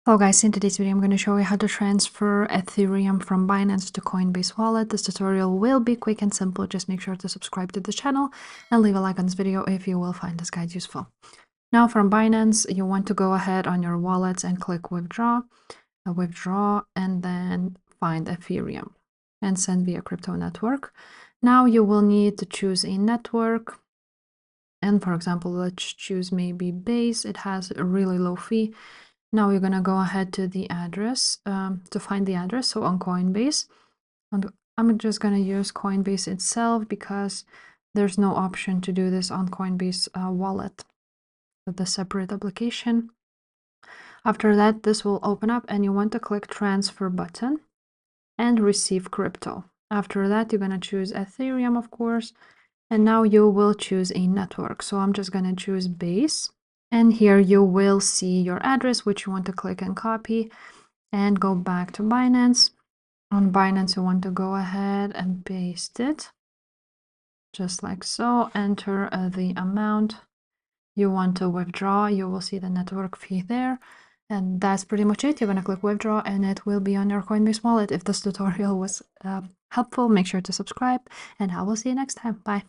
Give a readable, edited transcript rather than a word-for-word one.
Hello guys, in today's video I'm going to show you how to transfer Ethereum from Binance to Coinbase wallet. This tutorial will be quick and simple. Just make sure to subscribe to the channel and leave a like on this video if you will find this guide useful. Now from Binance, you want to go ahead on your wallets and click withdraw, and then find Ethereum and send via crypto network. Now you will need to choose a network. And for example, let's choose maybe Base. It has a really low fee. Now we're going to go ahead to the address to find the address. So on Coinbase, and I'm just going to use Coinbase itself because there's no option to do this on Coinbase wallet with the separate application. After that, this will open up and you want to click transfer button and receive crypto. After that, you're going to choose Ethereum, of course, and now you will choose a network. So I'm just going to choose Base. And here you will see your address, which you want to click and copy and go back to Binance. On Binance, you want to go ahead and paste it just like so. Enter the amount you want to withdraw. You will see the network fee there. And that's pretty much it. You're going to click withdraw and it will be on your Coinbase wallet. If this tutorial was helpful, make sure to subscribe and I will see you next time. Bye.